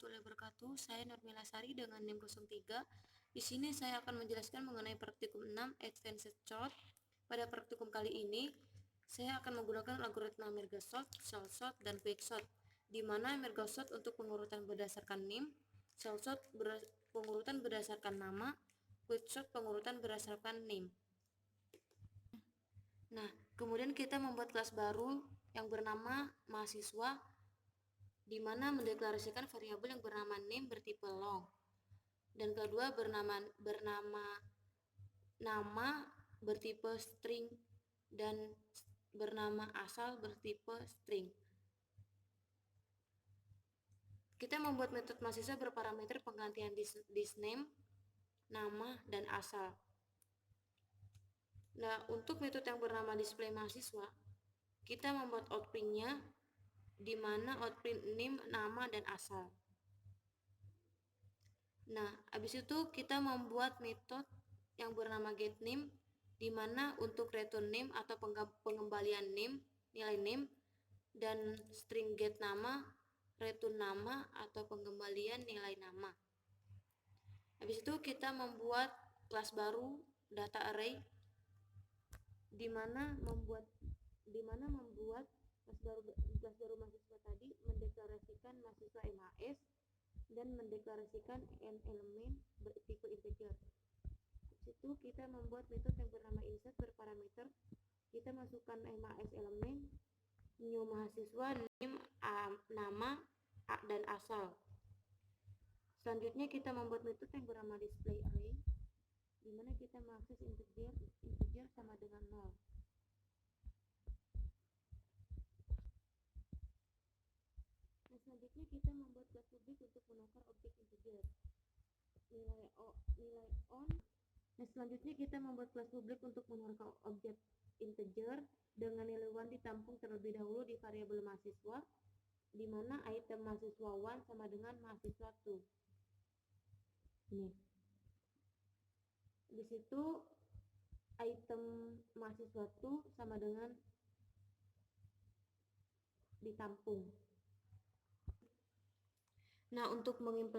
warahmatullahi wabarakatuh. Saya Nurmila Sari dengan NIM 03. Di sini saya akan menjelaskan mengenai praktikum 6 Advanced Sort. Pada praktikum kali ini, saya akan menggunakan algoritma merge sort, cell sort, dan quick sort. Di mana merge sort untuk pengurutan berdasarkan NIM, cell sort pengurutan berdasarkan nama, quick sort pengurutan berdasarkan NIM. Nah, kemudian kita membuat kelas baru yang bernama mahasiswa, di mana mendeklarasikan variabel yang bernama name bertipe long, dan kedua bernama nama bertipe string, dan bernama asal bertipe string. Kita membuat metode mahasiswa berparameter penggantian thisName, nama, dan asal. Nah, untuk metode yang bernama display mahasiswa, kita membuat outprintnya, di mana outprint name, nama, dan asal. Nah, habis itu kita membuat metode yang bernama getName, di mana untuk return name atau pengembalian name, nilai name, dan string get nama, return nama atau pengembalian nilai nama. Habis itu kita membuat kelas baru data array, di mana membuat kelas baru mahasiswa tadi mendeklarasikan mahasiswa MHS dan mendeklarasikan n elemen bertipe integer. Situ kita membuat metode yang bernama insert berparameter. Kita masukkan MHS elemen, new mahasiswa, name, nama, dan asal. Selanjutnya kita membuat metode yang bernama display array, di mana kita mengakses integer sama dengan 0. Nah, selanjutnya kita membuat kelas publik untuk menukar objek integer nilai on. Nah, selanjutnya kita membuat kelas publik untuk menukar objek integer dengan nilai 1 ditampung terlebih dahulu di variabel mahasiswa, di mana item mahasiswa 1 sama dengan mahasiswa 2. Ini. Di situ item mahasiswa 2 sama dengan ditampung. Nah, untuk name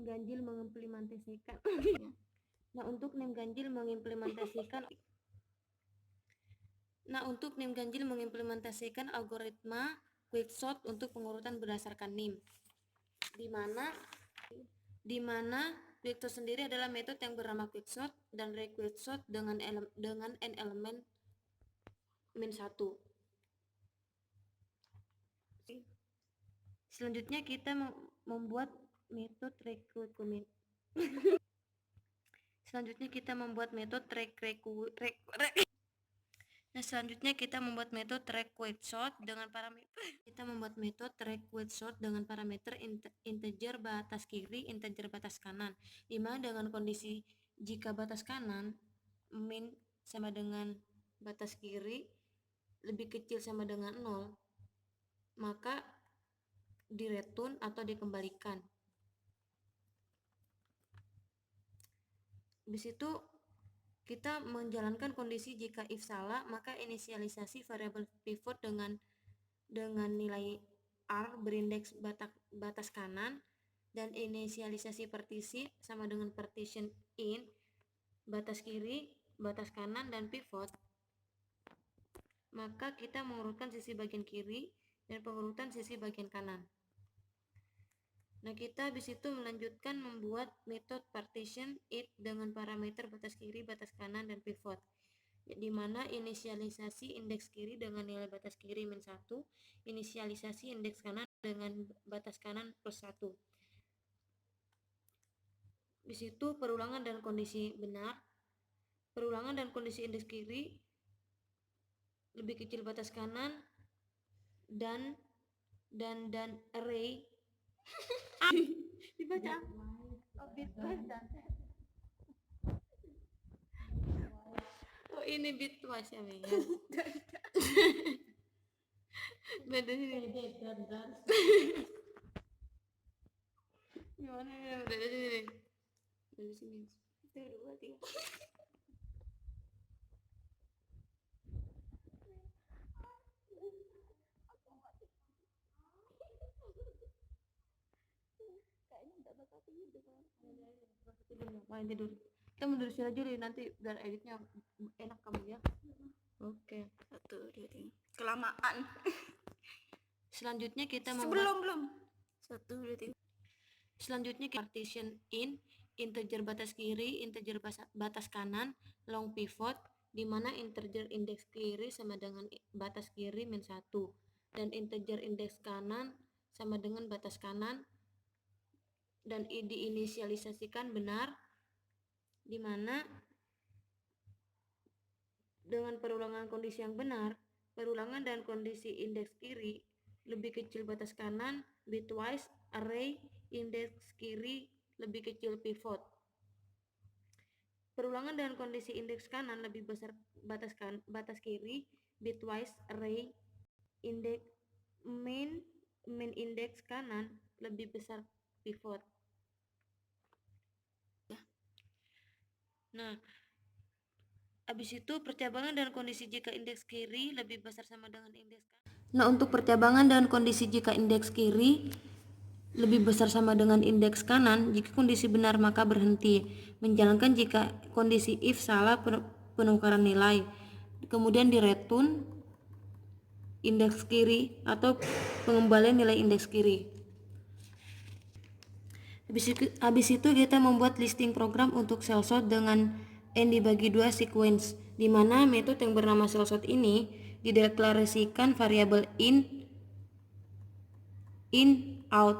ganjil mengimplementasikan algoritma quicksort untuk pengurutan berdasarkan name, di mana quicksort sendiri adalah metode yang bernama quicksort dan requicksort dengan n elemen min 1. Selanjutnya kita membuat metode requicksort dengan parameter integer batas kiri, integer batas kanan, di mana dengan kondisi jika batas kanan min sama dengan batas kiri lebih kecil sama dengan 0, maka direturn atau dikembalikan. Di situ kita menjalankan kondisi jika if salah, maka inisialisasi variabel pivot dengan nilai r berindeks batas kanan, dan inisialisasi partisi sama dengan partition in batas kiri, batas kanan, dan pivot. Maka kita mengurutkan sisi bagian kiri dan pengurutan sisi bagian kanan. Nah, kita habis itu melanjutkan membuat metode partition it dengan parameter batas kiri, batas kanan, dan pivot, di mana inisialisasi indeks kiri dengan nilai batas kiri min 1, inisialisasi indeks kanan dengan batas kanan plus 1. Di situ perulangan dan kondisi benar, perulangan dan kondisi indeks kiri lebih kecil batas kanan, dan array dibaca bitwise dan ini bitwise ya Mia. Beda sini. Gimana ya? Beda sini. Beda sini. 1, 2, 3. Kayaknya nggak bakal tidur. Main tidur. Kita mundur sini aja deh, nanti biar editnya enak kamu ya. Oke. 1, 2, 3. Kelamaan. Selanjutnya kita belum. 1, 2, 3. Selanjutnya partition in, integer batas kiri, integer batas kanan, long pivot, di mana integer indeks kiri sama dengan batas kiri min 1 dan integer indeks kanan sama dengan batas kanan dan diinisialisasikan benar, di mana dengan perulangan kondisi yang benar, perulangan dan kondisi indeks kiri lebih kecil batas kanan, bitwise array indeks kiri lebih kecil pivot. Perulangan dengan kondisi indeks kanan lebih besar batas kiri, bitwise array indeks min indeks kanan lebih besar pivot. Nah, habis itu percabangan dan kondisi jika indeks kiri lebih besar sama dengan indeks kanan. Nah, untuk percabangan dan kondisi jika indeks kiri lebih besar sama dengan indeks kanan, jika kondisi benar maka berhenti. Menjalankan jika kondisi if salah penukaran nilai. Kemudian di return indeks kiri atau pengembalian nilai indeks kiri. Habis itu kita membuat listing program untuk cell sort dengan n dibagi 2 sequence, di mana metode yang bernama cell sort ini dideklarasikan variabel in, out,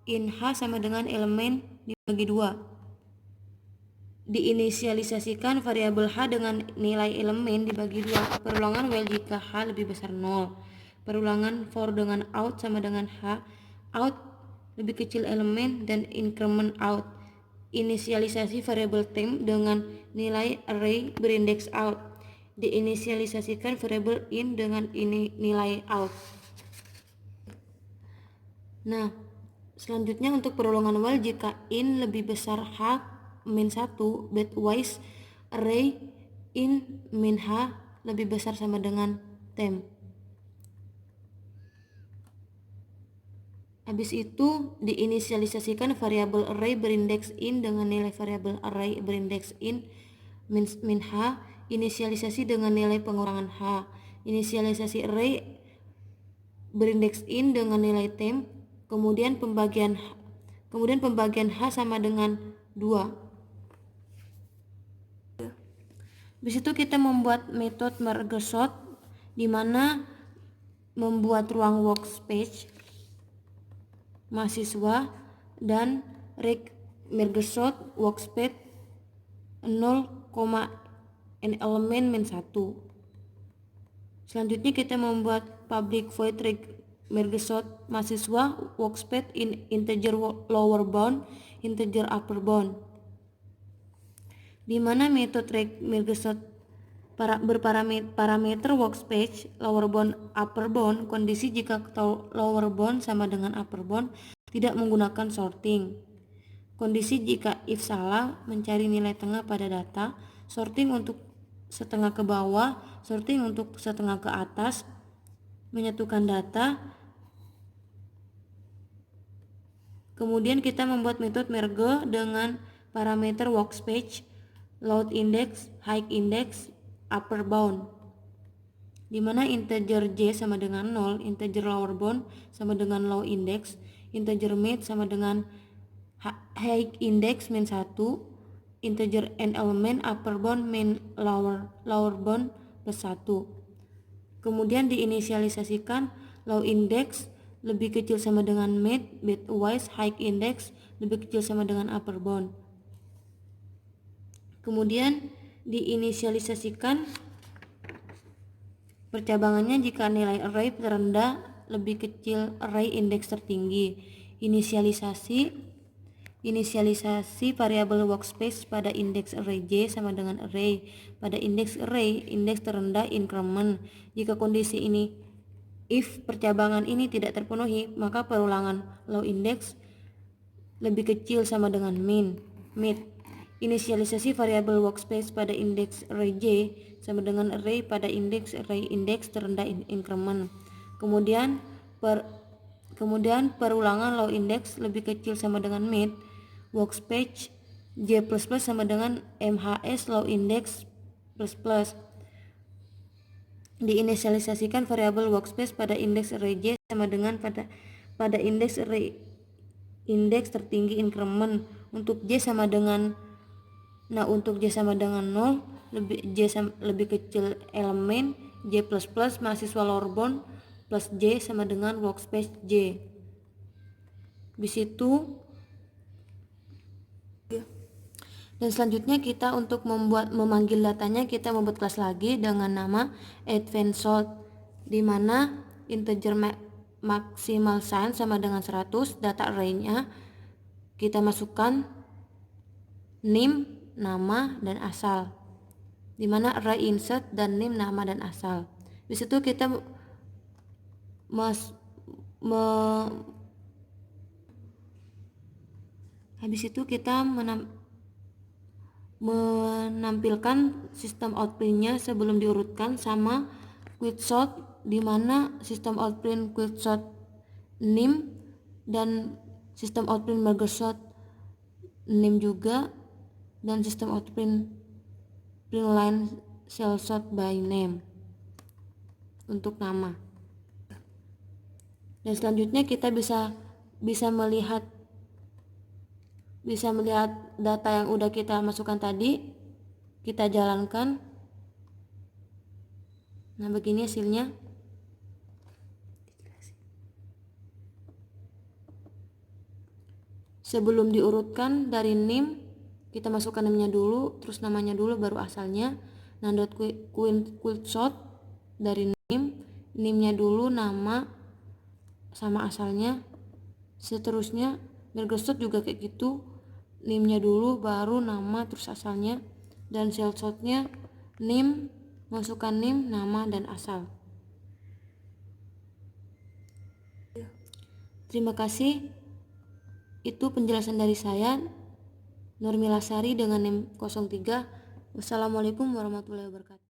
in h sama dengan elemen dibagi 2. Diinisialisasikan variabel h dengan nilai elemen dibagi 2. Perulangan while jika h lebih besar 0. Perulangan for dengan out sama dengan h, out lebih kecil elemen dan increment out. Inisialisasi variabel temp dengan nilai array berindeks out. Diinisialisasikan variabel in dengan nilai out. Nah, selanjutnya untuk perulangan while jika in lebih besar h min 1, bitwise array in min h lebih besar sama dengan temp. Habis itu diinisialisasikan variabel array berindeks in dengan nilai variabel array berindeks in min h, inisialisasi dengan nilai pengurangan h, inisialisasi array berindeks in dengan nilai temp, kemudian pembagian h sama dengan 2. Habis itu kita membuat metode merge sort, di mana membuat ruang workspace mahasiswa dan merge sort workspace 0, n elemen min 1. Selanjutnya kita membuat public void merge sort mahasiswa workspace in integer lower bound, integer upper bound, di mana metode merge sort berparameter workspace lower bound upper bound kondisi jika lower bound sama dengan upper bound tidak menggunakan sorting. Kondisi jika if salah mencari nilai tengah pada data, sorting untuk setengah ke bawah, sorting untuk setengah ke atas, menyatukan data. Kemudian kita membuat metode merge dengan parameter workspace load index, high index, upper bound, di mana integer j sama dengan 0, integer lower bound sama dengan low index, integer mid sama dengan high index min 1, integer n element upper bound min lower bound plus 1. Kemudian diinisialisasikan low index lebih kecil sama dengan mid, bitwise high index lebih kecil sama dengan upper bound. Kemudian diinisialisasikan percabangannya jika nilai array terendah lebih kecil array indeks tertinggi. Inisialisasi variabel workspace pada indeks array j sama dengan array. Pada indeks array, indeks terendah increment. Jika kondisi ini if percabangan ini tidak terpenuhi, maka perulangan low index lebih kecil sama dengan mid. Inisialisasi variabel workspace pada indeks array j sama dengan array pada indeks array indeks terendah increment. Kemudian Kemudian perulangan low index lebih kecil sama dengan mid, workspace J++ sama dengan MHS low index plus plus. Diinisialisasikan variabel workspace pada indeks array J sama dengan pada indeks array indeks tertinggi increment. Untuk J sama dengan untuk J sama dengan 0, lebih kecil elemen J++ mahasiswa lower bound plus J sama dengan workspace J. Di situ dan selanjutnya kita untuk memanggil datanya, kita membuat kelas lagi dengan nama advanced sort, di mana integer maximal sign sama dengan 100, data array-nya kita masukkan name, nama, dan asal, di mana array insert dan name, nama, dan asal. Di situ kita habis itu kita menampilkan sistem outprint-nya sebelum diurutkan sama quicksort, di mana sistem outprint quicksort name dan sistem outprint mergesort name juga, dan sistem outprint print line cell sort by name untuk nama. Dan selanjutnya kita bisa melihat data yang udah kita masukkan tadi, kita jalankan. Nah, begini hasilnya. Sebelum diurutkan dari name, kita masukkan name-nya dulu, terus namanya dulu, baru asalnya. Nah, quicksort dari name-nya dulu, nama sama asalnya. Seterusnya mergesort juga kayak gitu, name-nya dulu, baru nama, terus asalnya. Dan cell sort-nya name, masukkan name, nama, dan asal. Terima kasih. Itu penjelasan dari saya, Nurmila Sari dengan NIM 03. Wassalamualaikum warahmatullahi wabarakatuh.